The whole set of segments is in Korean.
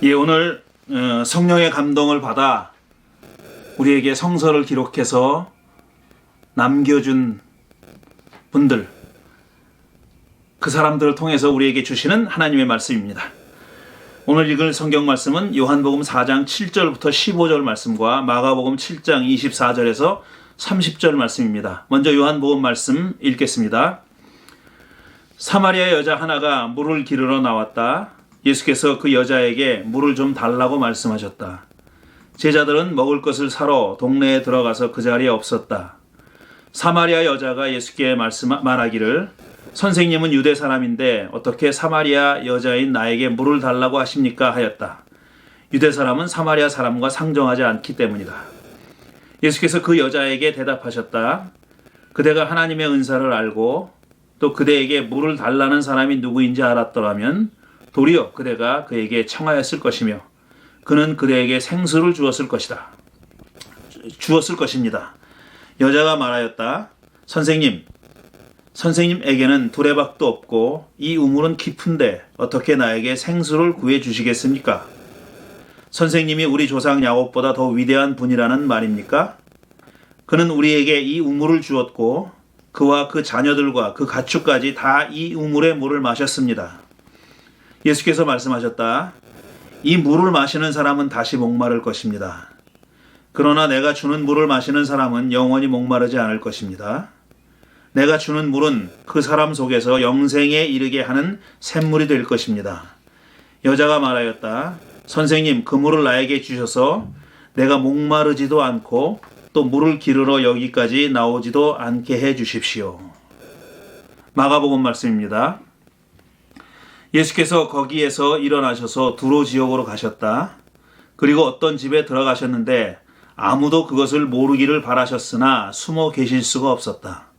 오늘 성령의 감동을 받아 우리에게 성서를 기록해서 남겨준 분들, 그 사람들을 통해서 우리에게 주시는 하나님의 말씀입니다. 오늘 읽을 성경 말씀은 요한복음 4장 7절부터 15절 말씀과 마가복음 7장 24절에서 30절 말씀입니다. 먼저 요한복음 말씀 읽겠습니다. 사마리아 여자 하나가 물을 기르러 나왔다. 예수께서 그 여자에게 물을 좀 달라고 말씀하셨다. 제자들은 먹을 것을 사러 동네에 들어가서 그 자리에 없었다. 사마리아 여자가 예수께 말하기를, 선생님은 유대 사람인데 어떻게 사마리아 여자인 나에게 물을 달라고 하십니까? 하였다. 유대 사람은 사마리아 사람과 상종하지 않기 때문이다. 예수께서 그 여자에게 대답하셨다. 그대가 하나님의 은사를 알고 또 그대에게 물을 달라는 사람이 누구인지 알았더라면 도리어 그대가 그에게 청하였을 것이며 그는 그대에게 생수를 주었을 것입니다. 여자가 말하였다. 선생님에게는 두레박도 없고 이 우물은 깊은데 어떻게 나에게 생수를 구해 주시겠습니까? 선생님이 우리 조상 야곱보다 더 위대한 분이라는 말입니까? 그는 우리에게 이 우물을 주었고 그와 그 자녀들과 그 가축까지 다 이 우물의 물을 마셨습니다. 예수께서 말씀하셨다. 이 물을 마시는 사람은 다시 목마를 것입니다. 그러나 내가 주는 물을 마시는 사람은 영원히 목마르지 않을 것입니다. 내가 주는 물은 그 사람 속에서 영생에 이르게 하는 샘물이 될 것입니다. 여자가 말하였다. 선생님, 그 물을 나에게 주셔서 내가 목마르지도 않고 또 물을 기르러 여기까지 나오지도 않게 해 주십시오. 마가복음 말씀입니다. 예수께서 거기에서 일어나셔서 두로 지역으로 가셨다. 그리고 어떤 집에 들어가셨는데 아무도 그것을 모르기를 바라셨으나 숨어 계실 수가 없었다.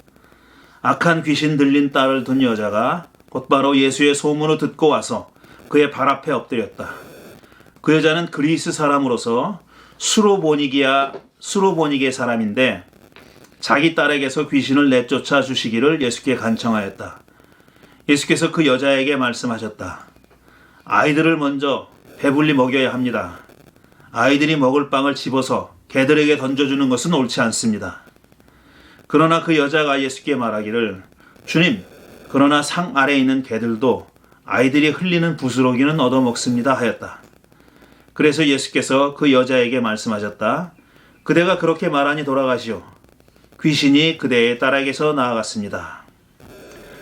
악한 귀신 들린 딸을 둔 여자가 곧바로 예수의 소문을 듣고 와서 그의 발 앞에 엎드렸다. 그 여자는 그리스 사람으로서 수로보니게 사람인데 자기 딸에게서 귀신을 내쫓아 주시기를 예수께 간청하였다. 예수께서 그 여자에게 말씀하셨다. 아이들을 먼저 배불리 먹여야 합니다. 아이들이 먹을 빵을 집어서 개들에게 던져주는 것은 옳지 않습니다. 그러나 그 여자가 예수께 말하기를, 주님, 그러나 상 아래에 있는 개들도 아이들이 흘리는 부스러기는 얻어먹습니다 하였다. 그래서 예수께서 그 여자에게 말씀하셨다. 그대가 그렇게 말하니 돌아가시오. 귀신이 그대의 딸에게서 나아갔습니다.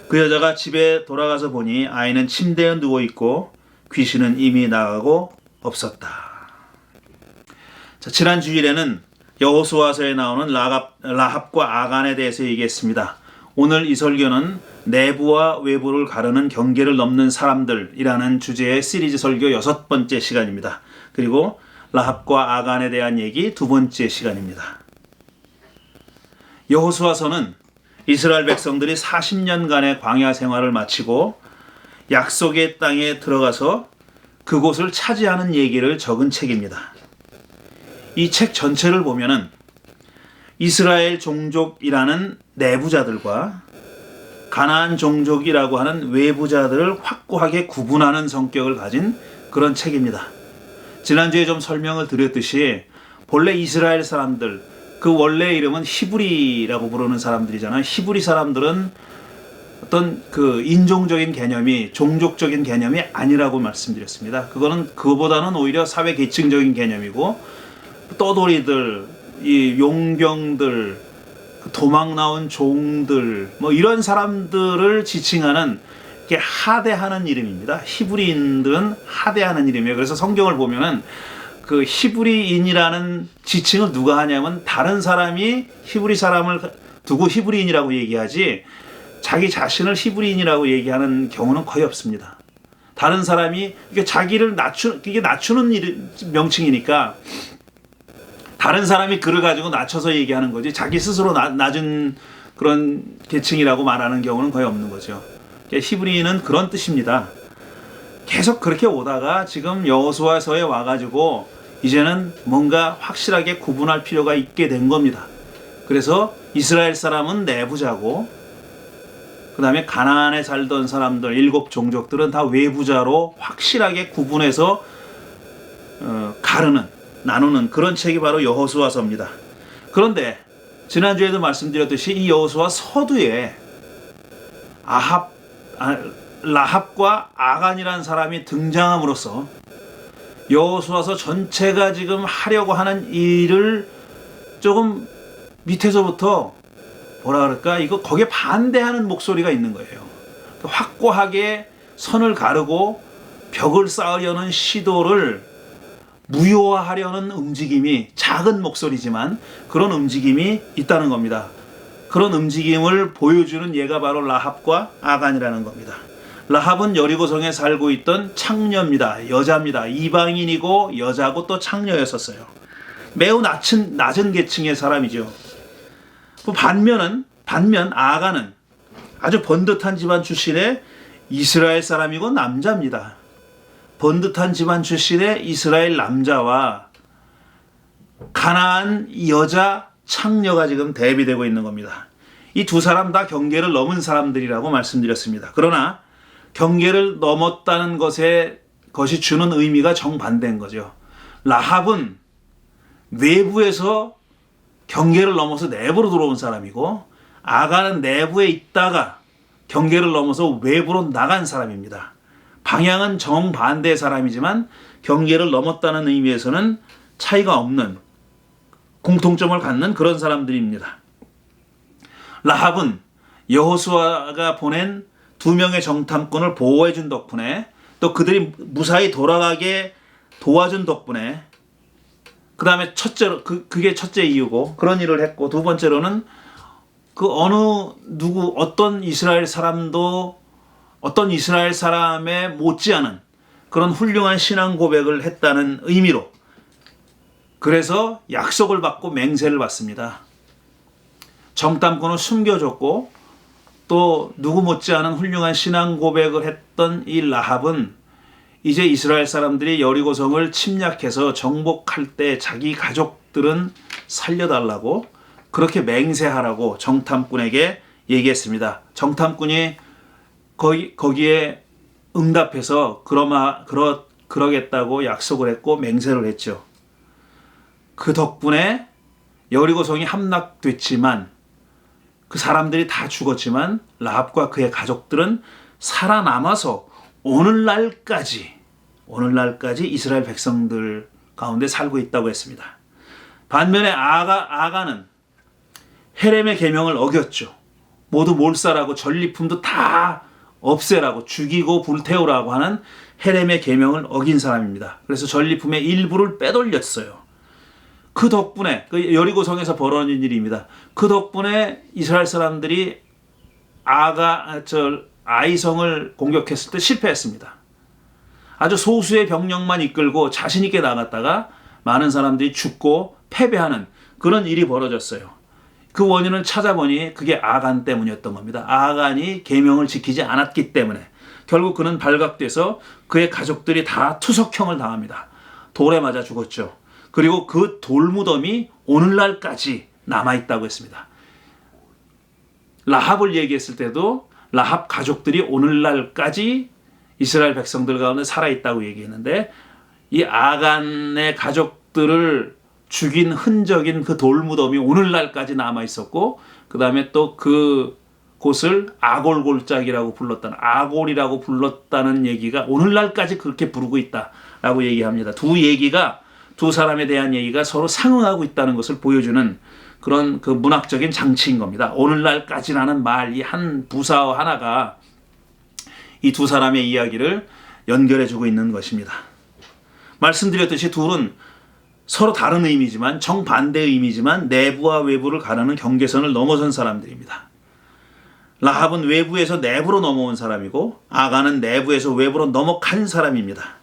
그 여자가 집에 돌아가서 보니 아이는 침대에 누워있고 귀신은 이미 나가고 없었다. 자, 지난 주일에는 여호수아서에 나오는 라합과 아간에 대해서 얘기했습니다. 오늘 이 설교는 내부와 외부를 가르는 경계를 넘는 사람들이라는 주제의 시리즈 설교 6번째 시간입니다. 그리고 라합과 아간에 대한 얘기 2번째 시간입니다. 여호수아서는 이스라엘 백성들이 40년간의 광야 생활을 마치고 약속의 땅에 들어가서 그곳을 차지하는 얘기를 적은 책입니다. 이 책 전체를 보면은 이스라엘 종족이라는 내부자들과 가나안 종족이라고 하는 외부자들을 확고하게 구분하는 성격을 가진 그런 책입니다. 지난주에 좀 설명을 드렸듯이 본래 이스라엘 사람들, 그 원래 이름은 히브리라고 부르는 사람들이잖아요. 히브리 사람들은 어떤 그 인종적인 개념이 종족적인 개념이 아니라고 말씀드렸습니다. 그거보다는 오히려 사회 계층적인 개념이고 떠돌이들, 이 용병들, 도망 나온 종들, 뭐 이런 사람들을 지칭하는 게 하대하는 이름입니다. 히브리인들은 하대하는 이름이에요. 그래서 성경을 보면은 그 히브리인이라는 지칭을 누가 하냐면 다른 사람이 히브리 사람을 두고 히브리인이라고 얘기하지 자기 자신을 히브리인이라고 얘기하는 경우는 거의 없습니다. 다른 사람이 이게 자기를 낮추는 명칭이니까 다른 사람이 그를 가지고 낮춰서 얘기하는 거지 자기 스스로 낮은 그런 계층이라고 말하는 경우는 거의 없는 거죠. 히브리인은 그런 뜻입니다. 계속 그렇게 오다가 지금 여호수아서에 와가지고 이제는 뭔가 확실하게 구분할 필요가 있게 된 겁니다. 그래서 이스라엘 사람은 내부자고 그 다음에 가나안에 살던 사람들 7 종족들은 다 외부자로 확실하게 구분해서 나누는 그런 책이 바로 여호수아서입니다. 그런데 지난주에도 말씀드렸듯이 이 여호수아서두에 라합과 아간이라는 사람이 등장함으로써 여호수아서 전체가 지금 하려고 하는 일을 조금 밑에서부터 뭐라 그럴까, 이거 거기에 반대하는 목소리가 있는 거예요. 확고하게 선을 가르고 벽을 쌓으려는 시도를 무효화하려는 움직임이, 작은 목소리지만 그런 움직임이 있다는 겁니다. 그런 움직임을 보여주는 예가 바로 라합과 아간이라는 겁니다. 라합은 여리고성에 살고 있던 창녀입니다. 여자입니다. 이방인이고 여자고 또 창녀였었어요. 매우 낮은 계층의 사람이죠. 반면 아간은 아주 번듯한 집안 출신의 이스라엘 사람이고 남자입니다. 번듯한 집안 출신의 이스라엘 남자와 가나안 여자 창녀가 지금 대비되고 있는 겁니다. 이 두 사람 다 경계를 넘은 사람들이라고 말씀드렸습니다. 그러나 경계를 넘었다는 것이 주는 의미가 정반대인 거죠. 라합은 외부에서 경계를 넘어서 내부로 들어온 사람이고, 아간은 내부에 있다가 경계를 넘어서 외부로 나간 사람입니다. 방향은 정반대의 사람이지만 경계를 넘었다는 의미에서는 차이가 없는, 공통점을 갖는 그런 사람들입니다. 라합은 여호수아가 보낸 2명의 정탐꾼을 보호해준 덕분에, 또 그들이 무사히 돌아가게 도와준 덕분에, 그 다음에 그게 첫째 이유고 그런 일을 했고, 두 번째로는 어떤 이스라엘 사람에 못지않은 그런 훌륭한 신앙 고백을 했다는 의미로, 그래서 약속을 받고 맹세를 받습니다. 정탐꾼을 숨겨줬고 또 누구 못지않은 훌륭한 신앙 고백을 했던 이 라합은 이제 이스라엘 사람들이 여리고성을 침략해서 정복할 때 자기 가족들은 살려달라고, 그렇게 맹세하라고 정탐꾼에게 얘기했습니다. 정탐꾼이 거기에 응답해서 그러겠다고 약속을 했고 맹세를 했죠. 그 덕분에 여리고성이 함락됐지만, 그 사람들이 다 죽었지만 라합과 그의 가족들은 살아남아서 오늘날까지 이스라엘 백성들 가운데 살고 있다고 했습니다. 반면에 아간은 헤렘의 계명을 어겼죠. 모두 몰살하고 전리품도 다 없애라고, 죽이고 불태우라고 하는 헤렘의 계명을 어긴 사람입니다. 그래서 전리품의 일부를 빼돌렸어요. 그 덕분에, 여리고성에서 벌어진 일입니다. 그 덕분에 이스라엘 사람들이 아이성을 공격했을 때 실패했습니다. 아주 소수의 병력만 이끌고 자신 있게 나갔다가 많은 사람들이 죽고 패배하는 그런 일이 벌어졌어요. 그 원인을 찾아보니 그게 아간 때문이었던 겁니다. 아간이 계명을 지키지 않았기 때문에 결국 그는 발각돼서 그의 가족들이 다 투석형을 당합니다. 돌에 맞아 죽었죠. 그리고 그 돌무덤이 오늘날까지 남아있다고 했습니다. 라합을 얘기했을 때도 라합 가족들이 오늘날까지 이스라엘 백성들 가운데 살아있다고 얘기했는데, 이 아간의 가족들을 죽인 흔적인 그 돌무덤이 오늘날까지 남아있었고, 그 다음에 또 그 곳을 아골골짝이라고 아골이라고 불렀다는 얘기가 오늘날까지 그렇게 부르고 있다라고 얘기합니다. 두 사람에 대한 얘기가 서로 상응하고 있다는 것을 보여주는 그런 그 문학적인 장치인 겁니다. 오늘날까지라는 말, 이 한 부사 하나가 이 두 사람의 이야기를 연결해주고 있는 것입니다. 말씀드렸듯이 둘은 서로 다른 의미지만, 정반대의 의미지만 내부와 외부를 가르는 경계선을 넘어선 사람들입니다. 라합은 외부에서 내부로 넘어온 사람이고, 아간은 내부에서 외부로 넘어간 사람입니다.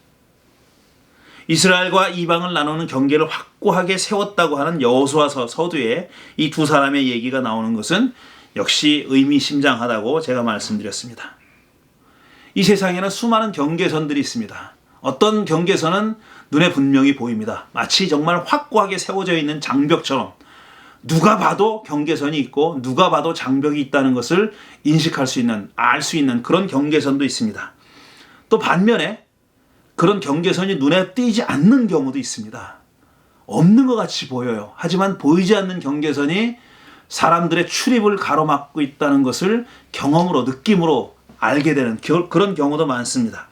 이스라엘과 이방을 나누는 경계를 확고하게 세웠다고 하는 여호수아서 서두에 이 두 사람의 얘기가 나오는 것은 역시 의미심장하다고 제가 말씀드렸습니다. 이 세상에는 수많은 경계선들이 있습니다. 어떤 경계선은 눈에 분명히 보입니다. 마치 정말 확고하게 세워져 있는 장벽처럼 누가 봐도 경계선이 있고 누가 봐도 장벽이 있다는 것을 인식할 수 있는, 알 수 있는 그런 경계선도 있습니다. 또 반면에 그런 경계선이 눈에 띄지 않는 경우도 있습니다. 없는 것 같이 보여요. 하지만 보이지 않는 경계선이 사람들의 출입을 가로막고 있다는 것을 경험으로, 느낌으로 알게 되는 그런 경우도 많습니다.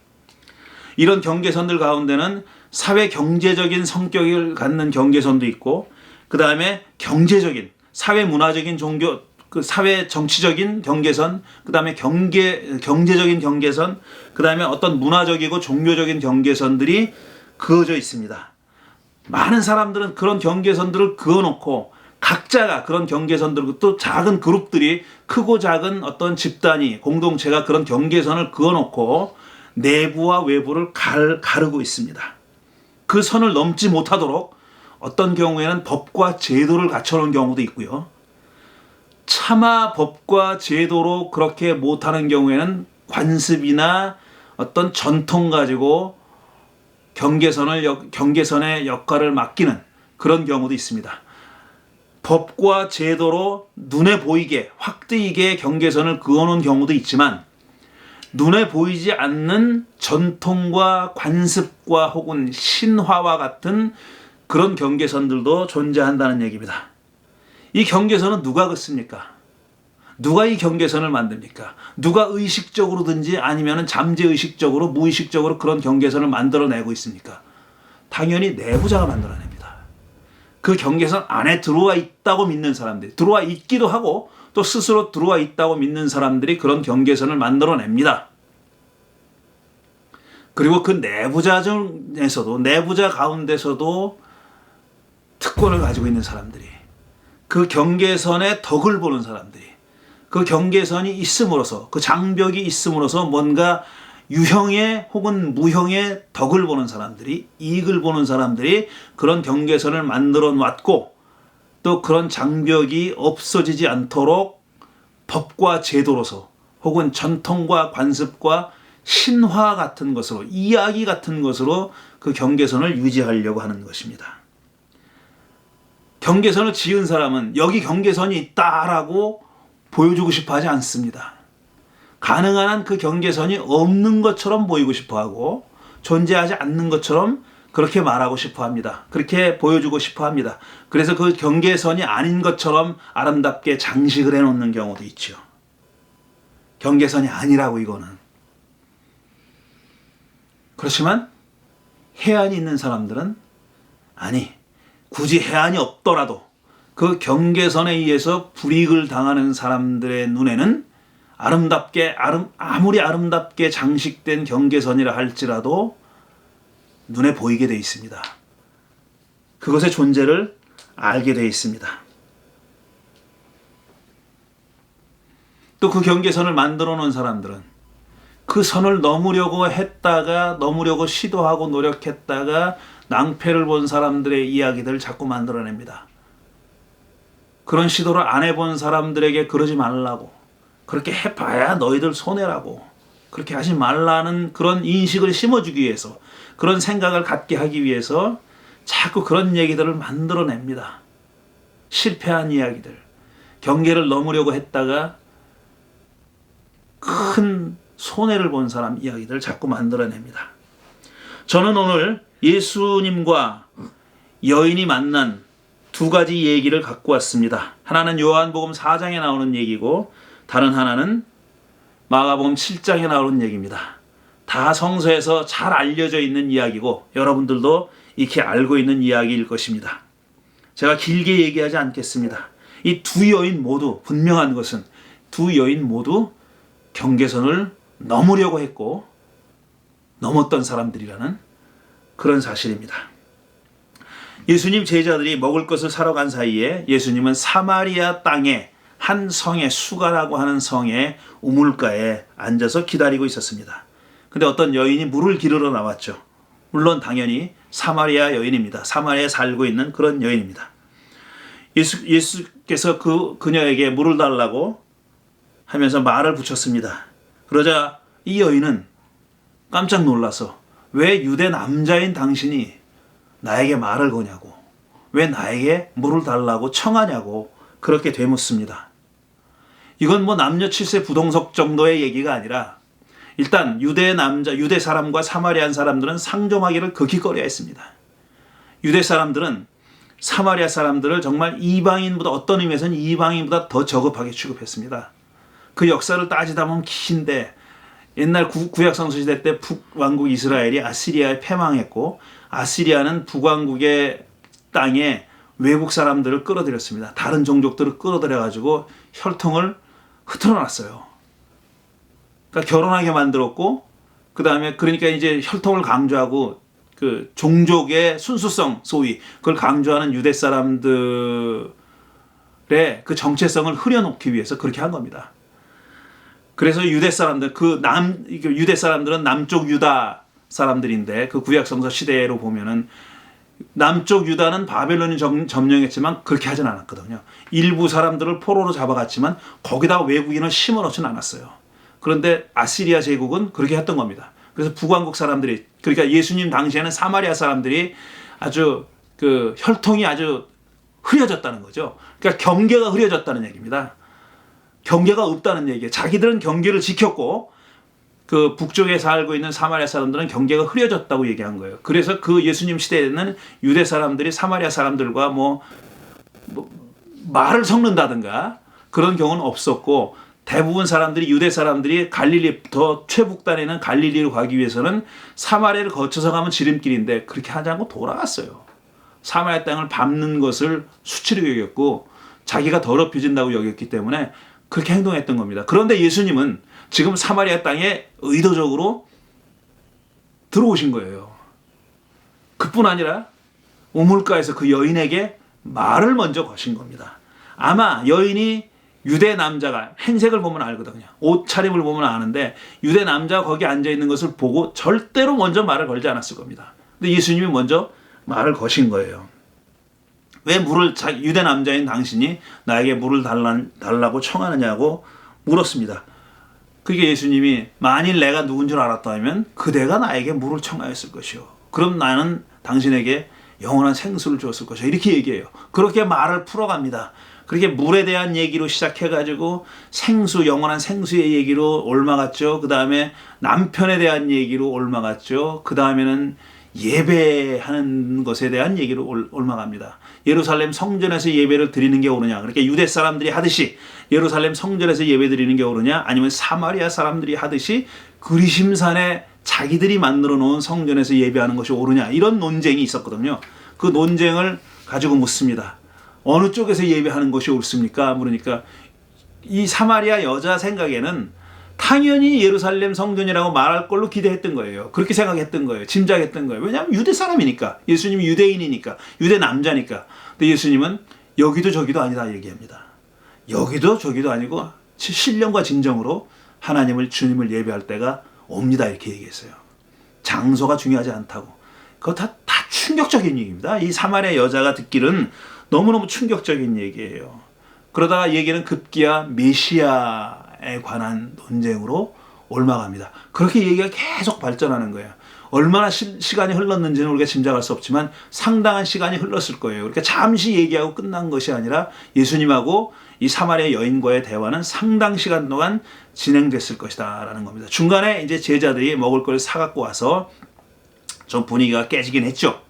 이런 경계선들 가운데는 사회 경제적인 성격을 갖는 경계선도 있고, 그 다음에 경제적인, 사회 문화적인 종교, 그 사회 정치적인 경계선, 그 다음에 경제적인 경계선, 그 다음에 어떤 문화적이고 종교적인 경계선들이 그어져 있습니다. 많은 사람들은 그런 경계선들을 그어놓고 각자가 그런 경계선들, 또 작은 그룹들이, 크고 작은 어떤 집단이, 공동체가 그런 경계선을 그어놓고 내부와 외부를 가르고 있습니다. 그 선을 넘지 못하도록 어떤 경우에는 법과 제도를 갖춰놓은 경우도 있고요. 차마 법과 제도로 그렇게 못하는 경우에는 관습이나 어떤 전통 가지고 경계선의 역할을 맡기는 그런 경우도 있습니다. 법과 제도로 눈에 보이게, 확대이게 경계선을 그어놓은 경우도 있지만, 눈에 보이지 않는 전통과 관습과 혹은 신화와 같은 그런 경계선들도 존재한다는 얘기입니다. 이 경계선은 누가 긋습니까? 누가 이 경계선을 만듭니까? 누가 의식적으로든지 아니면 잠재의식적으로, 무의식적으로 그런 경계선을 만들어내고 있습니까? 당연히 내부자가 만들어냅니다. 그 경계선 안에 들어와 있다고 믿는 사람들이, 들어와 있기도 하고 또 스스로 들어와 있다고 믿는 사람들이 그런 경계선을 만들어냅니다. 그리고 그 내부자 중에서도, 내부자 가운데서도 특권을 가지고 있는 사람들이, 그 경계선의 덕을 보는 사람들이, 그 경계선이 있음으로써, 그 장벽이 있음으로써 뭔가 유형의 혹은 무형의 덕을 보는 사람들이, 이익을 보는 사람들이 그런 경계선을 만들어 놨고, 또 그런 장벽이 없어지지 않도록 법과 제도로서 혹은 전통과 관습과 신화 같은 것으로, 이야기 같은 것으로 그 경계선을 유지하려고 하는 것입니다. 경계선을 지은 사람은 여기 경계선이 있다라고 보여주고 싶어 하지 않습니다. 가능한 한 그 경계선이 없는 것처럼 보이고 싶어 하고, 존재하지 않는 것처럼 그렇게 말하고 싶어 합니다. 그렇게 보여주고 싶어 합니다. 그래서 그 경계선이 아닌 것처럼 아름답게 장식을 해놓는 경우도 있죠. 경계선이 아니라고 이거는. 그렇지만 해안이 있는 사람들은, 아니, 굳이 해안이 없더라도 그 경계선에 의해서 불이익을 당하는 사람들의 눈에는 아름답게, 아무리 아름답게 장식된 경계선이라 할지라도 눈에 보이게 되어 있습니다. 그것의 존재를 알게 되어 있습니다. 또 그 경계선을 만들어 놓은 사람들은 그 선을 넘으려고 했다가, 넘으려고 시도하고 노력했다가 낭패를 본 사람들의 이야기들을 자꾸 만들어냅니다. 그런 시도를 안 해본 사람들에게 그러지 말라고, 그렇게 해봐야 너희들 손해라고, 그렇게 하지 말라는 그런 인식을 심어주기 위해서, 그런 생각을 갖게 하기 위해서 자꾸 그런 얘기들을 만들어냅니다. 실패한 이야기들, 경계를 넘으려고 했다가 큰 손해를 본 사람 이야기들을 자꾸 만들어냅니다. 저는 오늘 예수님과 여인이 만난 두 가지 얘기를 갖고 왔습니다. 하나는 요한복음 4장에 나오는 얘기고, 다른 하나는 마가복음 7장에 나오는 얘기입니다. 다 성서에서 잘 알려져 있는 이야기고 여러분들도 익히 알고 있는 이야기일 것입니다. 제가 길게 얘기하지 않겠습니다. 이 두 여인 모두 분명한 것은, 두 여인 모두 경계선을 넘으려고 했고 넘었던 사람들이라는 그런 사실입니다. 예수님 제자들이 먹을 것을 사러 간 사이에 예수님은 사마리아 땅에 한 성의, 수가라고 하는 성의 우물가에 앉아서 기다리고 있었습니다. 근데 어떤 여인이 물을 기르러 나왔죠. 물론 당연히 사마리아 여인입니다. 사마리아에 살고 있는 그런 여인입니다. 예수께서 그녀에게 물을 달라고 하면서 말을 붙였습니다. 그러자 이 여인은 깜짝 놀라서, 왜 유대 남자인 당신이 나에게 말을 거냐고, 왜 나에게 물을 달라고 청하냐고 그렇게 되묻습니다. 이건 뭐 남녀 7세 부동석 정도의 얘기가 아니라 일단 유대 사람과 사마리안 사람들은 상종하기를 극히 꺼려했습니다. 유대 사람들은 사마리아 사람들을 정말 이방인보다, 어떤 의미에서는 이방인보다 더 저급하게 취급했습니다. 그 역사를 따지다 보면 긴데, 옛날 구약 성서 시대 때 북왕국 이스라엘이 아시리아에 패망했고, 아시리아는 북왕국의 땅에 외국 사람들을 끌어들였습니다. 다른 종족들을 끌어들여가지고 혈통을 흐트러 놨어요. 그러니까 결혼하게 만들었고, 그 다음에 그러니까 이제 혈통을 강조하고 그 종족의 순수성, 소위 그걸 강조하는 유대 사람들의 그 정체성을 흐려놓기 위해서 그렇게 한 겁니다. 그래서 유대 사람들, 유대 사람들은 남쪽 유다 사람들인데, 그 구약 성서 시대로 보면은 남쪽 유다는 바벨론이 점령했지만 그렇게 하진 않았거든요. 일부 사람들을 포로로 잡아갔지만 거기다 외국인을 심어놓지는 않았어요. 그런데 아시리아 제국은 그렇게 했던 겁니다. 그래서 북왕국 사람들이, 그러니까 예수님 당시에는 사마리아 사람들이 아주 그 혈통이 아주 흐려졌다는 거죠. 그러니까 경계가 흐려졌다는 얘기입니다. 경계가 없다는 얘기예요. 자기들은 경계를 지켰고 그 북쪽에 살고 있는 사마리아 사람들은 경계가 흐려졌다고 얘기한 거예요. 그래서 그 예수님 시대에는 유대 사람들이 사마리아 사람들과 뭐 말을 섞는다든가 그런 경우는 없었고, 대부분 사람들이, 유대 사람들이 갈릴리, 더 최북단에 있는 갈릴리로 가기 위해서는 사마리아를 거쳐서 가면 지름길인데 그렇게 하지 않고 돌아갔어요. 사마리아 땅을 밟는 것을 수치로 여겼고 자기가 더럽혀진다고 여겼기 때문에 그렇게 행동했던 겁니다. 그런데 예수님은 지금 사마리아 땅에 의도적으로 들어오신 거예요. 그뿐 아니라 우물가에서 그 여인에게 말을 먼저 거신 겁니다. 아마 여인이 유대 남자가, 행색을 보면 알거든요. 옷차림을 보면 아는데 유대 남자가 거기 앉아있는 것을 보고 절대로 먼저 말을 걸지 않았을 겁니다. 근데 예수님이 먼저 말을 거신 거예요. 왜 유대 남자인 당신이 나에게 물을 달라고 청하느냐고 물었습니다. 그게 예수님이, 만일 내가 누군 줄 알았다면 그대가 나에게 물을 청하였을 것이요, 그럼 나는 당신에게 영원한 생수를 주었을 것이요, 이렇게 얘기해요. 그렇게 말을 풀어갑니다. 그렇게 물에 대한 얘기로 시작해가지고 생수, 영원한 생수의 얘기로 옮아갔죠. 그 다음에 남편에 대한 얘기로 옮아갔죠. 그 다음에는 예배하는 것에 대한 얘기로 옮아갑니다. 예루살렘 성전에서 예배를 드리는 게 옳으냐, 그렇게 유대 사람들이 하듯이 예루살렘 성전에서 예배 드리는 게 옳으냐, 아니면 사마리아 사람들이 하듯이 그리심산에 자기들이 만들어 놓은 성전에서 예배하는 것이 옳으냐, 이런 논쟁이 있었거든요. 그 논쟁을 가지고 묻습니다. 어느 쪽에서 예배하는 것이 옳습니까? 물으니까 이 사마리아 여자 생각에는 당연히 예루살렘 성전이라고 말할 걸로 기대했던 거예요. 그렇게 생각했던 거예요. 짐작했던 거예요. 왜냐하면 유대 사람이니까, 예수님이 유대인이니까, 유대 남자니까. 근데 예수님은 여기도 저기도 아니다 얘기합니다. 여기도 저기도 아니고 신령과 진정으로 주님을 예배할 때가 옵니다, 이렇게 얘기했어요. 장소가 중요하지 않다고. 그거 다 충격적인 얘기입니다. 이 사마리아 여자가 듣기는 너무너무 충격적인 얘기예요. 그러다가 얘기는 급기야 메시아에 관한 논쟁으로 옮아갑니다. 그렇게 얘기가 계속 발전하는 거예요. 얼마나 시간이 흘렀는지는 우리가 짐작할 수 없지만 상당한 시간이 흘렀을 거예요. 그러니까 잠시 얘기하고 끝난 것이 아니라 예수님하고 이 사마리아 여인과의 대화는 상당 시간 동안 진행됐을 것이다 라는 겁니다. 중간에 이제 제자들이 먹을 걸 사갖고 와서 좀 분위기가 깨지긴 했죠.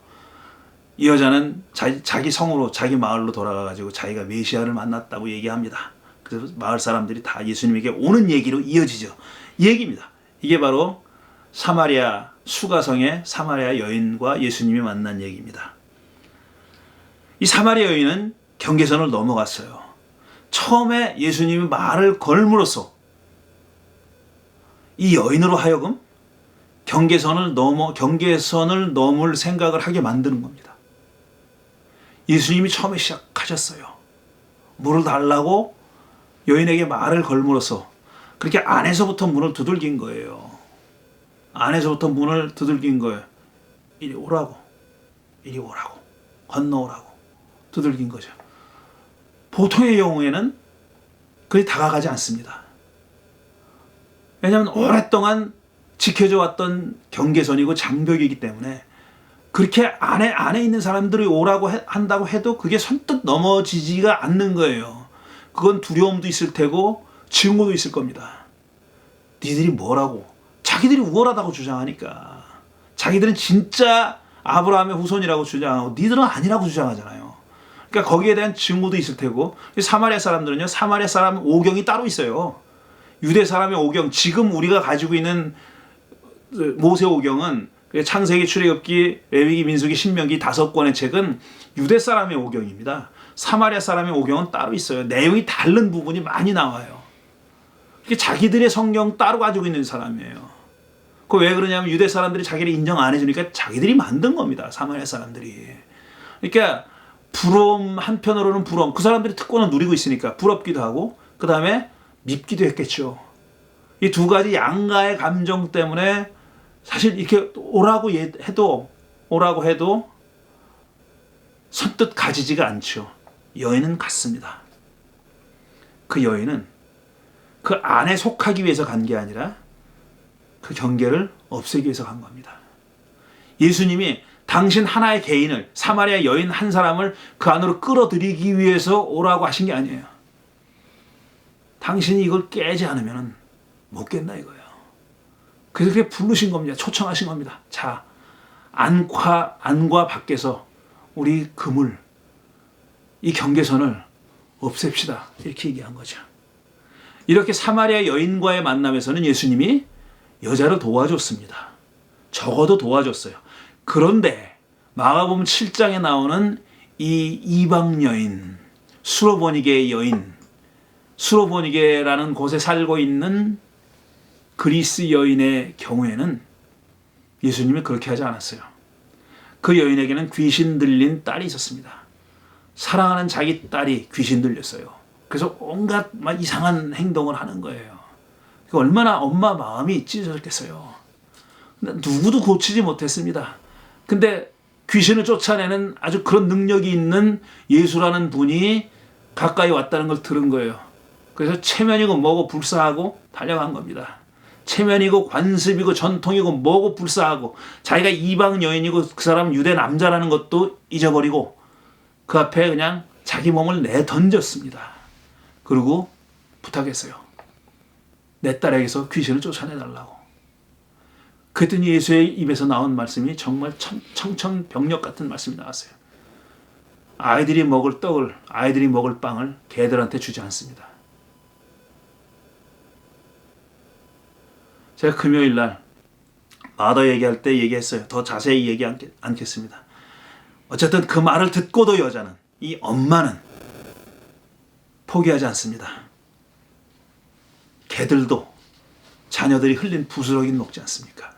이 여자는 자기 성으로, 자기 마을로 돌아가가지고 자기가 메시아를 만났다고 얘기합니다. 그래서 마을 사람들이 다 예수님에게 오는 얘기로 이어지죠. 이 얘기입니다. 이게 바로 사마리아 수가성의 사마리아 여인과 예수님이 만난 얘기입니다. 이 사마리아 여인은 경계선을 넘어갔어요. 처음에 예수님이 말을 걸음으로써 이 여인으로 하여금 경계선을 넘을 생각을 하게 만드는 겁니다. 예수님이 처음에 시작하셨어요. 물을 달라고 여인에게 말을 걸음으로써 그렇게 안에서부터 문을 두들긴 거예요. 안에서부터 문을 두들긴 거예요. 이리 오라고, 이리 오라고, 건너오라고 두들긴 거죠. 보통의 경우에는 그리 다가가지 않습니다. 왜냐하면 오랫동안 지켜져 왔던 경계선이고 장벽이기 때문에 그렇게 안에 있는 사람들이 오라고 한다고 해도 그게 선뜻 넘어지지가 않는 거예요. 그건 두려움도 있을 테고 증오도 있을 겁니다. 니들이 뭐라고 자기들이 우월하다고 주장하니까. 자기들은 진짜 아브라함의 후손이라고 주장하고 니들은 아니라고 주장하잖아요. 그러니까 거기에 대한 증거도 있을 테고, 사마리아 사람들은요, 사마리아 사람 오경이 따로 있어요. 유대 사람의 오경, 지금 우리가 가지고 있는 모세 오경은 창세기, 출애굽기, 레위기, 민수기, 신명기 5권의 책은 유대 사람의 오경입니다. 사마리아 사람의 오경은 따로 있어요. 내용이 다른 부분이 많이 나와요. 이게 자기들의 성경 따로 가지고 있는 사람이에요. 그 왜 그러냐면 유대 사람들이 자기를 인정 안 해주니까 자기들이 만든 겁니다. 사마리아 사람들이. 그러니까 부러움, 한편으로는 부러움. 그 사람들이 특권을 누리고 있으니까 부럽기도 하고, 그 다음에 밉기도 했겠죠. 이 두 가지 양가의 감정 때문에 사실 이렇게 오라고 해도 선뜻 가지지가 않죠. 여인은 갔습니다. 그 여인은 그 안에 속하기 위해서 간 게 아니라 그 경계를 없애기 위해서 간 겁니다. 예수님이 당신 하나의 개인을, 사마리아 여인 한 사람을 그 안으로 끌어들이기 위해서 오라고 하신 게 아니에요. 당신이 이걸 깨지 않으면 못 깬다 이거예요. 그래서 그렇게 부르신 겁니다. 초청하신 겁니다. 자, 안과 밖에서 우리 그물, 이 경계선을 없앱시다. 이렇게 얘기한 거죠. 이렇게 사마리아 여인과의 만남에서는 예수님이 여자를 도와줬습니다. 적어도 도와줬어요. 그런데 마가복음 7장에 나오는 이 이방 여인, 수로보니게의 여인, 수로보니게라는 곳에 살고 있는 그리스 여인의 경우에는 예수님이 그렇게 하지 않았어요. 그 여인에게는 귀신 들린 딸이 있었습니다. 사랑하는 자기 딸이 귀신 들렸어요. 그래서 온갖 이상한 행동을 하는 거예요. 얼마나 엄마 마음이 찢어졌겠어요. 누구도 고치지 못했습니다. 근데 귀신을 쫓아내는 아주 그런 능력이 있는 예수라는 분이 가까이 왔다는 걸 들은 거예요. 그래서 체면이고 뭐고 불사하고 달려간 겁니다. 체면이고 관습이고 전통이고 뭐고 불사하고 자기가 이방 여인이고 그 사람은 유대 남자라는 것도 잊어버리고 그 앞에 그냥 자기 몸을 내던졌습니다. 그리고 부탁했어요. 내 딸에게서 귀신을 쫓아내달라고. 그랬더니 예수의 입에서 나온 말씀이 정말 청천벽력 같은 말씀이 나왔어요. 아이들이 먹을 떡을, 아이들이 먹을 빵을 개들한테 주지 않습니다. 제가 금요일 날 마더 얘기할 때 얘기했어요. 더 자세히 얘기 않겠습니다. 어쨌든 그 말을 듣고도 여자는, 이 엄마는 포기하지 않습니다. 개들도 자녀들이 흘린 부스러기는 먹지 않습니까?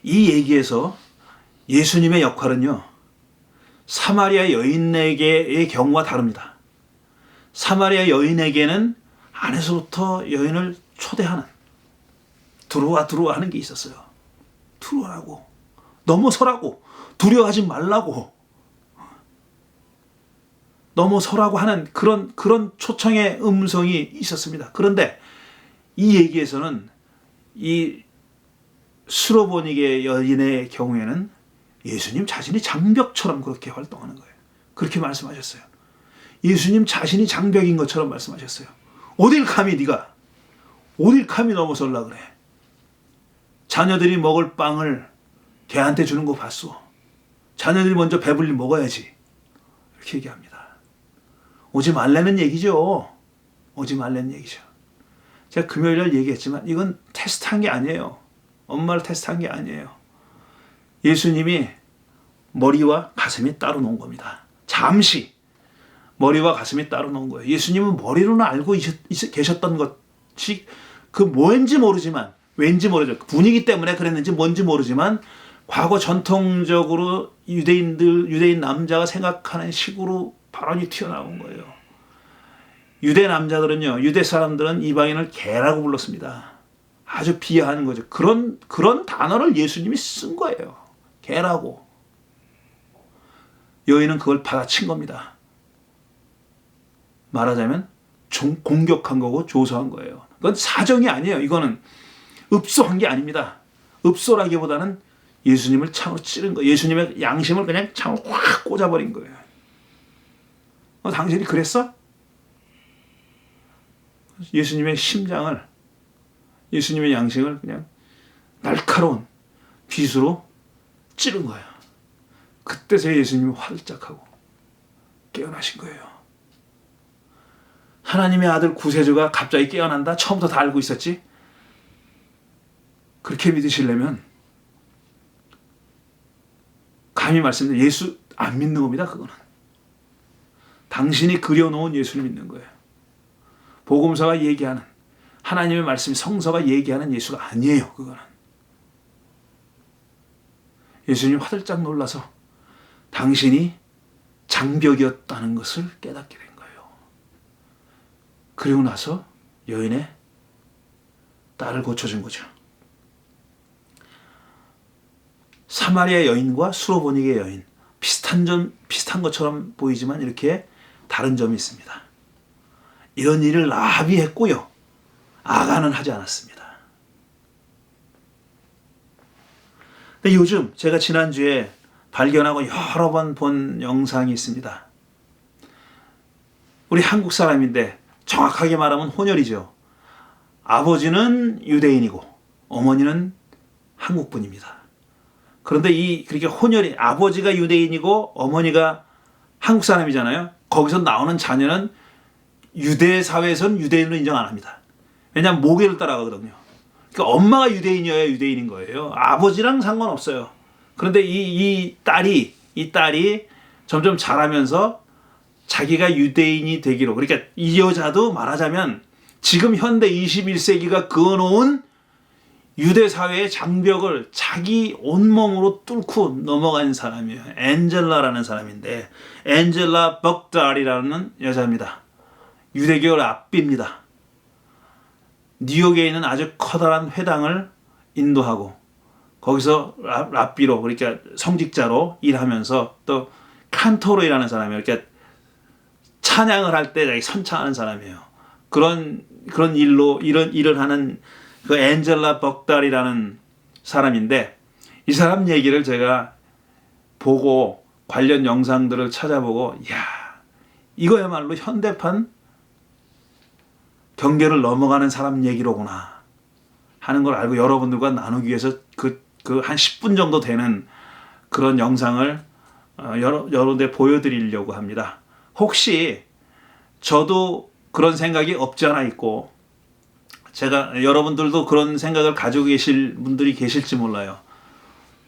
이 얘기에서 예수님의 역할은요, 사마리아 여인에게의 경우와 다릅니다. 사마리아 여인에게는 안에서부터 여인을 초대하는, 들어와 하는 게 있었어요. 들어오라고, 넘어서라고, 두려워하지 말라고, 넘어서라고 하는 그런 초청의 음성이 있었습니다. 그런데 이 얘기에서는 이 수로보니게 여인의 경우에는 예수님 자신이 장벽처럼 그렇게 활동하는 거예요. 그렇게 말씀하셨어요. 예수님 자신이 장벽인 것처럼 말씀하셨어요. 어딜 감히 네가, 어딜 감히 넘어서려고 그래. 자녀들이 먹을 빵을 개한테 주는 거 봤소. 자녀들이 먼저 배불리 먹어야지. 이렇게 얘기합니다. 오지 말라는 얘기죠. 오지 말라는 얘기죠. 제가 금요일날 얘기했지만 이건 테스트한 게 아니에요. 엄마를 테스트한 게 아니에요. 예수님이 머리와 가슴이 따로 놓은 겁니다. 잠시 머리와 가슴이 따로 놓은 거예요. 예수님은 머리로는 알고 계셨던 것이 그 뭔지 모르지만, 왠지 모르죠. 분위기 때문에 그랬는지 뭔지 모르지만 과거 전통적으로 유대인 남자가 생각하는 식으로 발언이 튀어나온 거예요. 유대 남자들은요, 유대 사람들은 이방인을 개라고 불렀습니다. 아주 비하하는 거죠. 그런 단어를 예수님이 쓴 거예요. 개라고. 여인은 그걸 받아친 겁니다. 말하자면 공격한 거고 조소한 거예요. 그건 사정이 아니에요. 이거는 읍소한 게 아닙니다. 읍소라기보다는 예수님을 창으로 찌른 거예요. 예수님의 양심을 그냥 창으로 확 꽂아버린 거예요. 당신이 그랬어? 예수님의 심장을 예수님의 양심을 그냥 날카로운 빗으로 찌른 거예요. 그때서야 예수님이 활짝 하고 깨어나신 거예요. 하나님의 아들 구세주가 갑자기 깨어난다? 처음부터 다 알고 있었지? 그렇게 믿으시려면 감히 말씀드려 예수 안 믿는 겁니다. 그거는 당신이 그려놓은 예수를 믿는 거예요. 복음서가 얘기하는 하나님의 말씀이 성서가 얘기하는 예수가 아니에요. 그거는 예수님이 화들짝 놀라서 당신이 장벽이었다는 것을 깨닫게 된 거예요. 그리고 나서 여인의 딸을 고쳐준 거죠. 사마리아 여인과 수로보니게 여인 비슷한 것처럼 보이지만 이렇게 다른 점이 있습니다. 이런 일을 라합이 했고요. 아간은 하지 않았습니다. 근데 요즘 제가 지난주에 발견하고 여러 번 본 영상이 있습니다. 우리 한국 사람인데 정확하게 말하면 혼혈이죠. 아버지는 유대인이고 어머니는 한국분입니다. 그런데 그렇게 혼혈이 아버지가 유대인이고 어머니가 한국 사람이잖아요. 거기서 나오는 자녀는 유대 사회에서는 유대인으로 인정 안 합니다. 왜냐하면 모계를 따라가거든요. 그러니까 엄마가 유대인이어야 유대인인 거예요. 아버지랑 상관없어요. 그런데 이 딸이 점점 자라면서 자기가 유대인이 되기로, 그러니까 이 여자도 말하자면 지금 현대 21세기가 그어놓은 유대 사회의 장벽을 자기 온몸으로 뚫고 넘어간 사람이에요. 엔젤라라는 사람인데, 엔젤라 벅달이라는 여자입니다. 유대교 랍비입니다. 뉴욕에 있는 아주 커다란 회당을 인도하고 거기서 랍비로, 그러니까 성직자로 일하면서 또 칸토로이라는 사람이에요. 그러니까 찬양을 할 때 자기 선창하는 사람이에요. 그런 이런 일을 하는 그 엔젤라 벅달이라는 사람인데, 이 사람 얘기를 제가 보고 관련 영상들을 찾아보고, 이야, 이거야말로 현대판 경계를 넘어가는 사람 얘기로구나 하는 걸 알고 여러분들과 나누기 위해서 한 10분 정도 되는 그런 영상을 여러 대 보여드리려고 합니다. 혹시 저도 그런 생각이 없지 않아 있고, 제가 여러분들도 그런 생각을 가지고 계실 분들이 계실지 몰라요.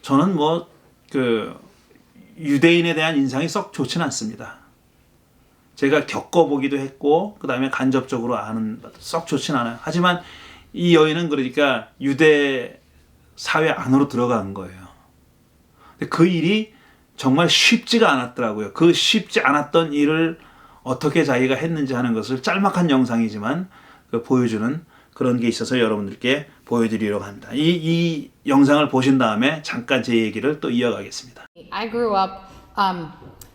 저는 유대인에 대한 인상이 썩 좋지는 않습니다. 제가 겪어보기도 했고, 그 다음에 간접적으로 아는 썩 좋지는 않아요. 하지만 이 여인은 그러니까 유대 사회 안으로 들어간 거예요. 근데 그 일이 정말 쉽지가 않았더라고요. 그 쉽지 않았던 일을 어떻게 자기가 했는지 하는 것을 짤막한 영상이지만 보여주는 그런 게 있어서 여러분들께 보여드리려고 합니다. 이 영상을 보신 다음에 잠깐 제 얘기를 또 이어가겠습니다. I grew up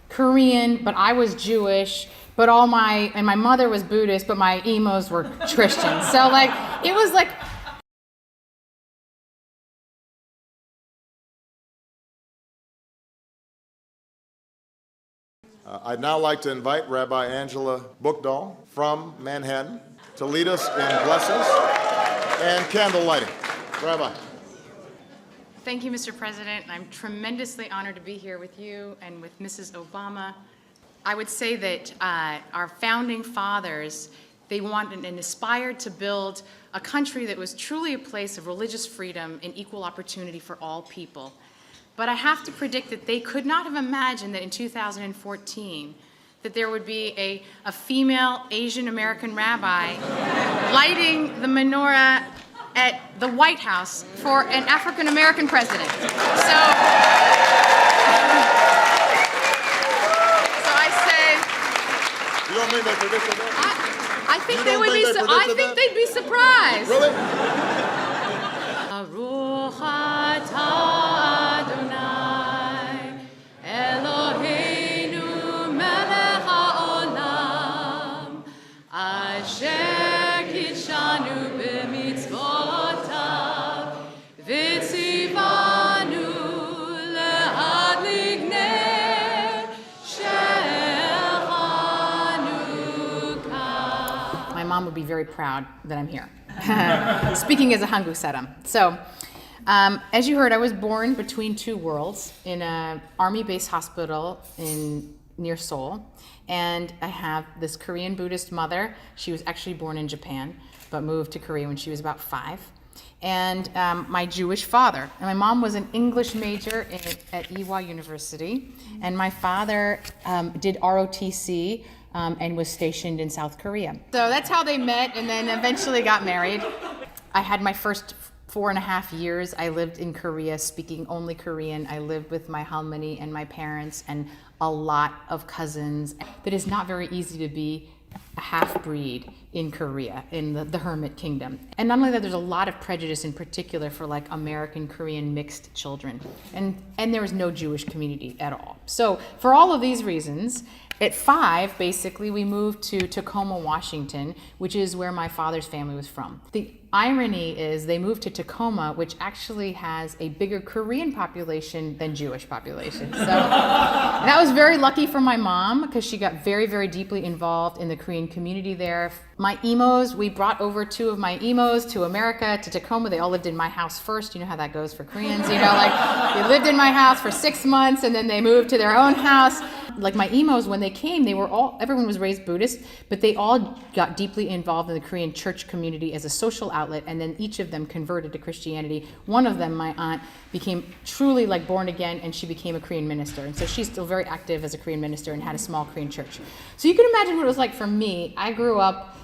Korean, but I was Jewish, but my mother was Buddhist, but my emos were Christian. So it was like I'd now like to invite Rabbi Angela Bookdahl from Manhattan to lead us in blessings and candle lighting. Rabbi. Thank you, Mr. President. I'm tremendously honored to be here with you and with Mrs. Obama. I would say that our founding fathers, they wanted and aspired to build a country that was truly a place of religious freedom and equal opportunity for all people. But I have to predict that they could not have imagined that in 2014 that there would be a female Asian American rabbi lighting the menorah at the White House for an African American president. So I say, You don't mean they predicted that? I think You they don't would think be. they I predicted think that? they'd be surprised. Really? My mom would be very proud that I'm here. Speaking as a Hanguk saram. So, as you heard, I was born between two worlds in an army base hospital near Seoul. And I have this Korean Buddhist mother. She was actually born in Japan, but moved to Korea when she was about 5. And my Jewish father. And my mom was an English major at Ewha University. And my father did ROTC and was stationed in South Korea. So that's how they met and then eventually got married. I had my first 4.5 years. I lived in Korea speaking only Korean. I lived with my halmoni and my parents and a lot of cousins. That is not very easy to be a half-breed in Korea, in the Hermit Kingdom. And not only that, there's a lot of prejudice in particular for like American Korean mixed children. And there was no Jewish community at all. So for all of these reasons, at 5, basically, we moved to Tacoma, Washington, which is where my father's family was from. The irony is they moved to Tacoma, which actually has a bigger Korean population than Jewish population. So that was very lucky for my mom because she got very, very deeply involved in the Korean community there. My emos, we brought over 2 of my emos to America, to Tacoma. They all lived in my house first. You know how that goes for Koreans, you know, like they lived in my house for 6 months and then they moved to their own house. Like my emos, when they came, everyone was raised Buddhist, but they all got deeply involved in the Korean church community as a social outlet, and then each of them converted to Christianity. One of them, my aunt, became truly like born again, and she became a Korean minister. And so she's still very active as a Korean minister and had a small Korean church. So you can imagine what it was like for me. I grew up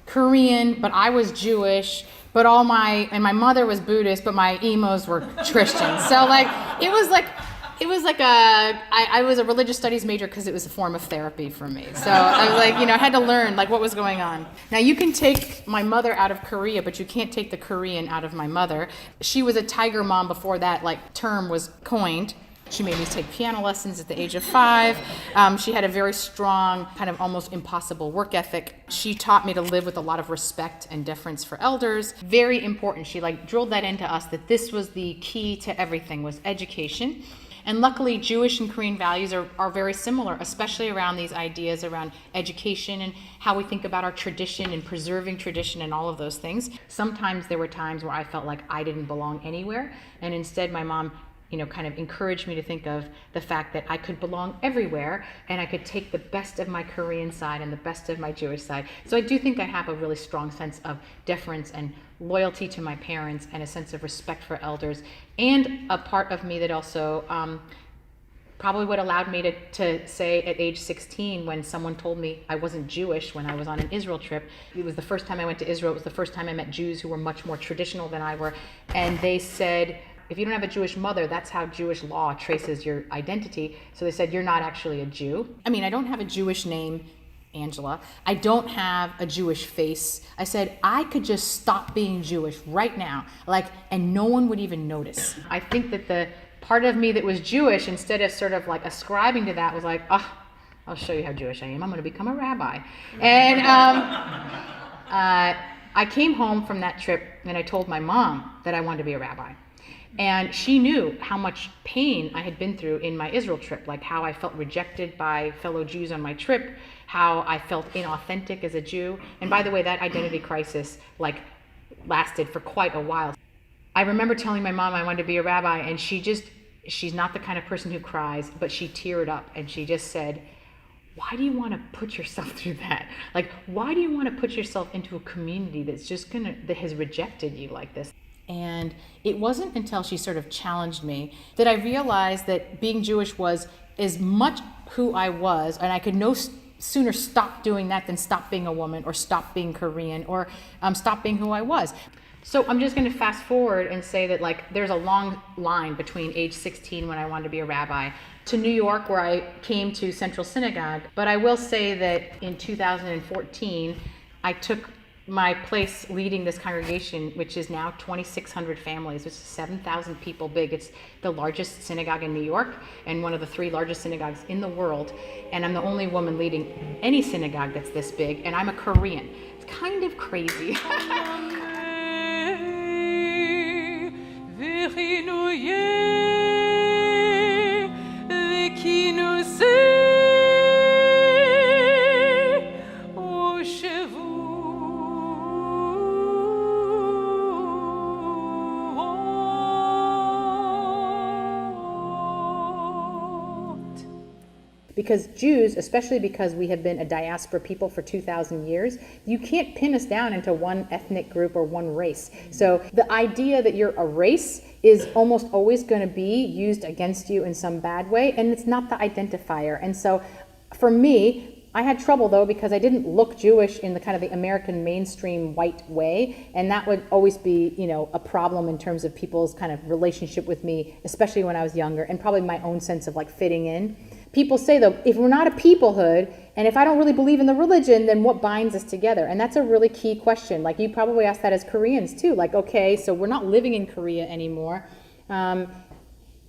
Korean, but I was Jewish, but my mother was Buddhist, but my emos were Christian. So like, it was like I was a religious studies major because it was a form of therapy for me. So I was like, I had to learn like what was going on. Now you can take my mother out of Korea, but you can't take the Korean out of my mother. She was a tiger mom before that term was coined. She made me take piano lessons at the age of 5. She had a very strong, kind of almost impossible work ethic. She taught me to live with a lot of respect and deference for elders. Very important. She drilled that into us that this was the key to everything, was education. And luckily, Jewish and Korean values are very similar, especially around these ideas around education and how we think about our tradition and preserving tradition and all of those things. Sometimes there were times where I felt like I didn't belong anywhere, and instead my mom kind of encouraged me to think of the fact that I could belong everywhere and I could take the best of my Korean side and the best of my Jewish side. So I do think I have a really strong sense of deference and loyalty to my parents and a sense of respect for elders, and a part of me that also probably what allowed me to say at age 16 when someone told me I wasn't Jewish when I was on an Israel trip. It was the first time I went to Israel. It was the first time I met Jews who were much more traditional than I were. And they said, if you don't have a Jewish mother, that's how Jewish law traces your identity. So they said, you're not actually a Jew. I mean, I don't have a Jewish name, Angela. I don't have a Jewish face. I said, I could just stop being Jewish right now, and no one would even notice. I think that the part of me that was Jewish, instead of sort of ascribing to that, was like, I'll show you how Jewish I am. I'm going to become a rabbi. And I came home from that trip and I told my mom that I wanted to be a rabbi. And she knew how much pain I had been through in my Israel trip, how I felt rejected by fellow Jews on my trip, how I felt inauthentic as a Jew. And by the way, that identity crisis lasted for quite a while. I remember telling my mom I wanted to be a rabbi, and she's not the kind of person who cries, but she teared up and she just said, why do you want to put yourself through that? Why do you want to put yourself into a community that has rejected you like this? And it wasn't until she sort of challenged me that I realized that being Jewish was as much who I was, and I could no sooner stop doing that than stop being a woman or stop being Korean or stop being who I was. So I'm just going to fast forward and say that there's a long line between age 16 when I wanted to be a rabbi to New York where I came to Central Synagogue. But I will say that in 2014, I took my place leading this congregation, which is now 2,600 families, which is 7,000 people big. It's the largest synagogue in New York and one of the 3 largest synagogues in the world. And I'm the only woman leading any synagogue that's this big, and I'm a Korean. It's kind of crazy. Because Jews, especially because we have been a diaspora people for 2,000 years, you can't pin us down into one ethnic group or one race. So the idea that you're a race is almost always going to be used against you in some bad way, and it's not the identifier. And so for me, I had trouble though because I didn't look Jewish in the kind of the American mainstream white way, and that would always be, you know, a problem in terms of people's kind of relationship with me, especially when I was younger, and probably my own sense of like fitting in. People say though, if we're not a peoplehood, and if I don't really believe in the religion, then what binds us together? And that's a really key question. Like you probably ask that as Koreans too. Like, okay, so we're not living in Korea anymore.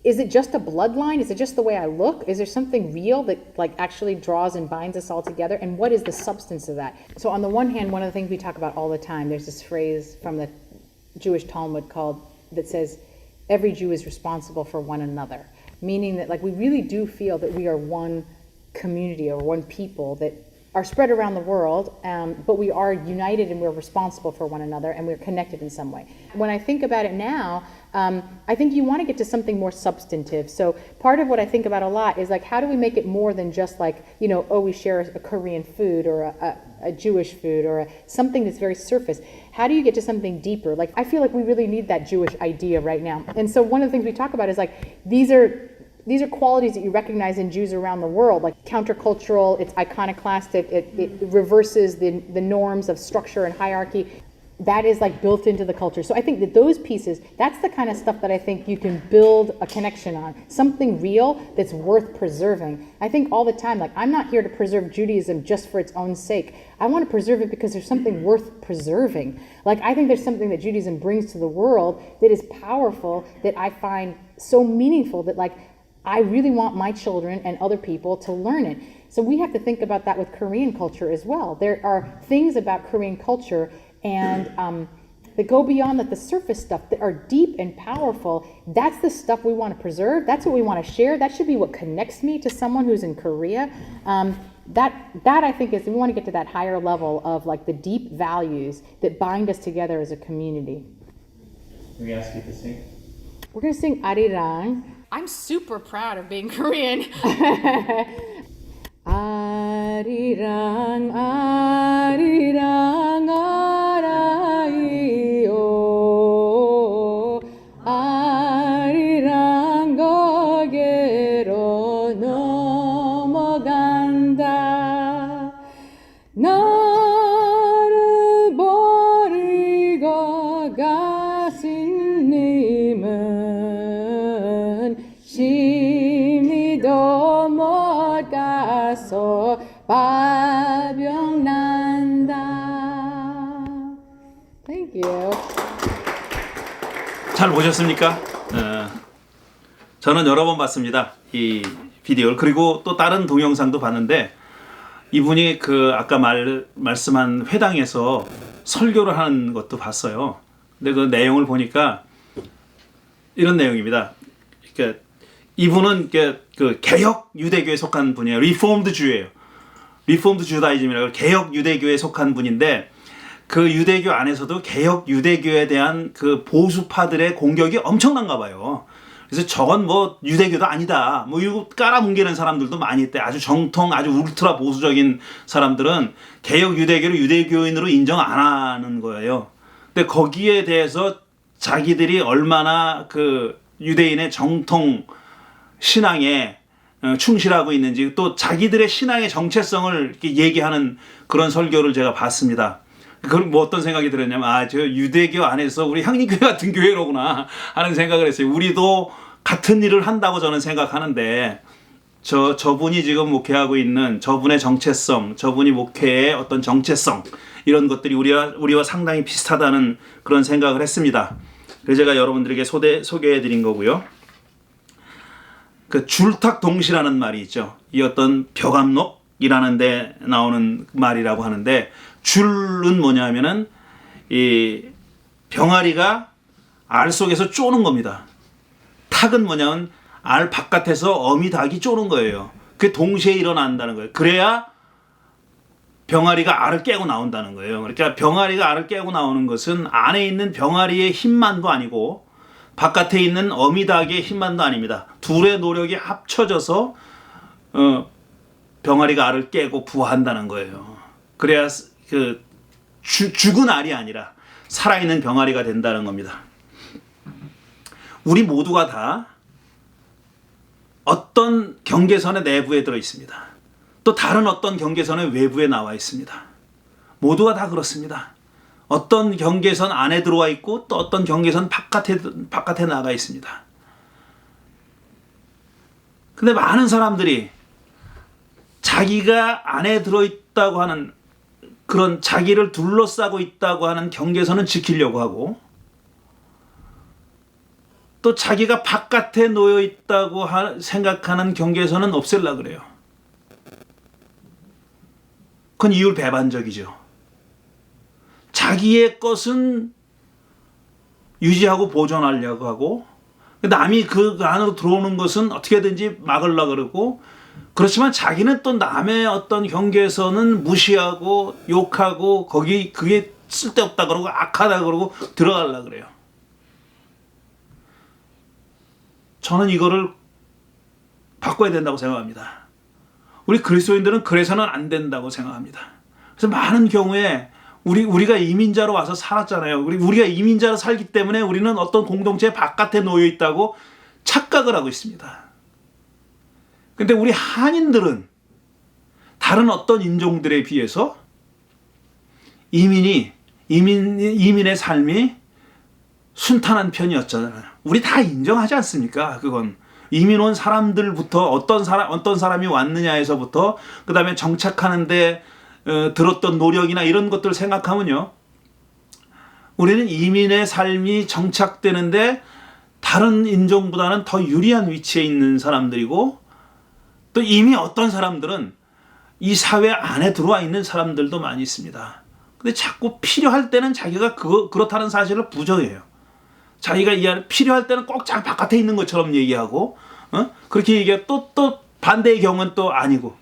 Is it just a bloodline? Is it just the way I look? Is there something real that like actually draws and binds us all together? And what is the substance of that? So on the one hand, one of the things we talk about all the time, there's this phrase from the Jewish Talmud that says, every Jew is responsible for one another. Meaning that like we really do feel that we are one community or one people that are spread around the world, but we are united and we're responsible for one another and we're connected in some way. When I think about it now, I think you want to get to something more substantive. So part of what I think about a lot is like, how do we make it more than just like, you know, oh, we share a Korean food or a Jewish food or something that's very surface. How do you get to something deeper? Like, I feel like we really need that Jewish idea right now. And so one of the things we talk about is like, these are qualities that you recognize in Jews around the world, like countercultural, it's iconoclastic, it reverses the norms of structure and hierarchy. That is like built into the culture. So I think that those pieces, that's the kind of stuff that I think you can build a connection on. Something real that's worth preserving. I think all the time, like I'm not here to preserve Judaism just for its own sake. I want to preserve it because there's something worth preserving. Like I think there's something that Judaism brings to the world that is powerful, that I find so meaningful that like, I really want my children and other people to learn it. So we have to think about that with Korean culture as well. There are things about Korean culture and that go beyond the surface stuff, that are deep and powerful. That's the stuff we want to preserve. That's what we want to share. That should be what connects me to someone who's in Korea. That I think is, we want to get to that higher level of like the deep values that bind us together as a community. Can we ask you to sing? We're going to sing Arirang. I'm super proud of being Korean. 아리랑 아리랑 아라이오 아리랑 거기로 넘어간다 나를 버리고 가신 님은 심리도 못 가서 바병난다. Thank you. 잘 보셨습니까? 저는 여러 번 봤습니다. 이 비디오를. 그리고 또 다른 동영상도 봤는데 이분이 그 아까 말씀한 회당에서 설교를 하는 것도 봤어요. 근데 그 내용을 보니까 이런 내용입니다. 그러니까 이분은 그 개혁 유대교에 속한 분이에요. 리폼드 주예요. 리폼드 주다이즘이라고 개혁 유대교에 속한 분인데 그 유대교 안에서도 개혁 유대교에 대한 그 보수파들의 공격이 엄청난가 봐요. 그래서 저건 뭐 유대교도 아니다. 뭐 이거 깔아뭉개는 사람들도 많이 있대. 아주 정통, 아주 울트라 보수적인 사람들은 개혁 유대교를 유대교인으로 인정 안 하는 거예요. 근데 거기에 대해서 자기들이 얼마나 그 유대인의 정통 신앙에 충실하고 있는지 또 자기들의 신앙의 정체성을 이렇게 얘기하는 그런 설교를 제가 봤습니다. 그건 뭐 어떤 생각이 들었냐면 저 유대교 안에서 우리 향림교회 같은 교회로구나 하는 생각을 했어요. 우리도 같은 일을 한다고 저는 생각하는데 저분이 지금 목회하고 있는 저분의 정체성, 저분이 목회의 어떤 정체성 이런 것들이 우리와 상당히 비슷하다는 그런 생각을 했습니다. 그래서 제가 여러분들에게 소개해 드린 거고요. 그 줄탁동시라는 말이 있죠. 이 어떤 벼감록이라는 데 나오는 말이라고 하는데 줄은 뭐냐면은 이 병아리가 알 속에서 쪼는 겁니다. 탁은 뭐냐면 알 바깥에서 어미 닭이 쪼는 거예요. 그게 동시에 일어난다는 거예요. 그래야 병아리가 알을 깨고 나온다는 거예요. 그러니까 병아리가 알을 깨고 나오는 것은 안에 있는 병아리의 힘만도 아니고 바깥에 있는 어미 닭의 힘만도 아닙니다. 둘의 노력이 합쳐져서 병아리가 알을 깨고 부화한다는 거예요. 그래야 죽은 알이 아니라 살아있는 병아리가 된다는 겁니다. 우리 모두가 다 어떤 경계선의 내부에 들어 있습니다. 또 다른 어떤 경계선의 외부에 나와 있습니다. 모두가 다 그렇습니다. 어떤 경계선 안에 들어와 있고 또 어떤 경계선 바깥에 나가 있습니다. 근데 많은 사람들이 자기가 안에 들어있다고 하는 그런 자기를 둘러싸고 있다고 하는 경계선은 지키려고 하고 또 자기가 바깥에 놓여 있다고 생각하는 경계선은 없애려고 그래요. 그건 이율배반적이죠. 자기의 것은 유지하고 보존하려고 하고 남이 그 안으로 들어오는 것은 어떻게든지 막으려고 그러고 그렇지만 자기는 또 남의 어떤 경계선은 무시하고 욕하고 그게 쓸데없다 그러고 악하다 그러고 들어가려고 그래요. 저는 이거를 바꿔야 된다고 생각합니다. 우리 그리스도인들은 그래서는 안 된다고 생각합니다. 그래서 많은 경우에 우리가 이민자로 와서 살았잖아요. 우리가 이민자로 살기 때문에 우리는 어떤 공동체 바깥에 놓여 있다고 착각을 하고 있습니다. 근데 우리 한인들은 다른 어떤 인종들에 비해서 이민의 삶이 순탄한 편이었잖아요. 우리 다 인정하지 않습니까? 그건 이민 온 사람들부터 어떤 사람이 왔느냐에서부터 그 다음에 정착하는데 들었던 노력이나 이런 것들을 생각하면요, 우리는 이민의 삶이 정착되는데 다른 인종보다는 더 유리한 위치에 있는 사람들이고 또 이미 어떤 사람들은 이 사회 안에 들어와 있는 사람들도 많이 있습니다. 근데 자꾸 필요할 때는 자기가 그렇다는 사실을 부정해요. 자기가 필요할 때는 꼭 자기 바깥에 있는 것처럼 얘기하고 그렇게 얘기하고 또 반대의 경우는 또 아니고.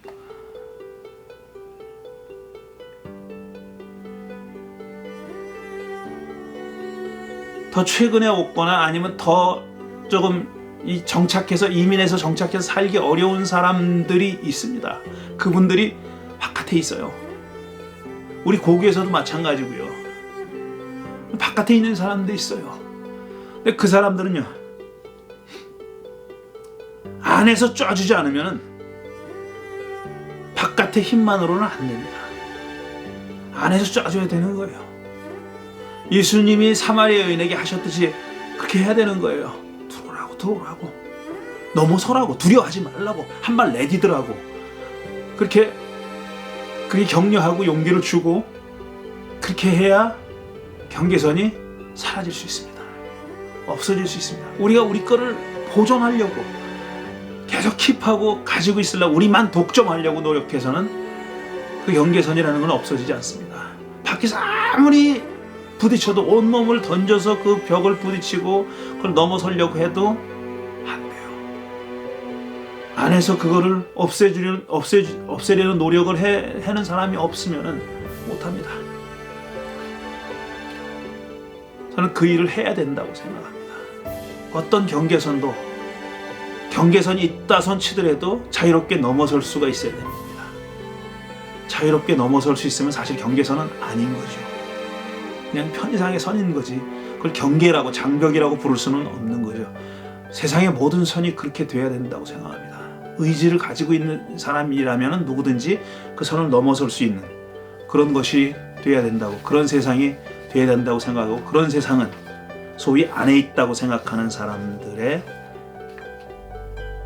더 최근에 오거나 아니면 더 조금 이민해서 정착해서 살기 어려운 사람들이 있습니다. 그분들이 바깥에 있어요. 우리 고교에서도 마찬가지고요. 바깥에 있는 사람도 있어요. 근데 그 사람들은요, 안에서 쪄주지 않으면 바깥의 힘만으로는 안 됩니다. 안에서 쪄줘야 되는 거예요. 예수님이 사마리아 여인에게 하셨듯이 그렇게 해야 되는 거예요. 들어오라고 넘어서라고, 두려워하지 말라고, 한 발 내디더라고, 그렇게 격려하고 용기를 주고 그렇게 해야 경계선이 사라질 수 있습니다. 없어질 수 있습니다. 우리가 우리 거를 보존하려고 계속 킵하고 가지고 있으려고 우리만 독점하려고 노력해서는 그 경계선이라는 건 없어지지 않습니다. 밖에서 아무리 부딪혀도 온몸을 던져서 그 벽을 부딪히고 그걸 넘어서려고 해도 안 돼요. 안에서 그거를 없애려는 노력을 해는 사람이 없으면 못합니다. 저는 그 일을 해야 된다고 생각합니다. 어떤 경계선이 있다 손 치더라도 자유롭게 넘어설 수가 있어야 됩니다. 자유롭게 넘어설 수 있으면 사실 경계선은 아닌 거죠. 그냥 편의상의 선인 거지. 그걸 경계라고 장벽이라고 부를 수는 없는 거죠. 세상의 모든 선이 그렇게 돼야 된다고 생각합니다. 의지를 가지고 있는 사람이라면 누구든지 그 선을 넘어설 수 있는 그런 것이 돼야 된다고, 그런 세상이 돼야 된다고 생각하고, 그런 세상은 소위 안에 있다고 생각하는 사람들의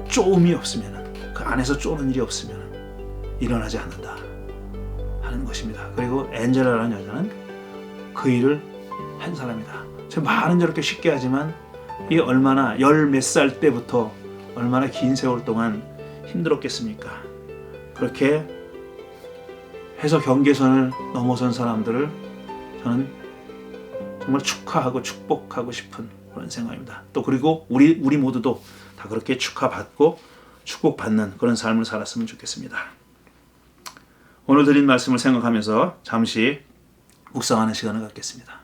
쪼음이 없으면, 그 안에서 쪼는 일이 없으면 일어나지 않는다 하는 것입니다. 그리고 엔젤라라는 여자는 그 일을 한 사람이다. 제가 말은 저렇게 쉽게 하지만 이게 얼마나 열 몇 살 때부터 얼마나 긴 세월 동안 힘들었겠습니까? 그렇게 해서 경계선을 넘어선 사람들을 저는 정말 축하하고 축복하고 싶은 그런 생각입니다. 또 그리고 우리 모두도 다 그렇게 축하받고 축복받는 그런 삶을 살았으면 좋겠습니다. 오늘 드린 말씀을 생각하면서 잠시 묵상하는 시간을 갖겠습니다.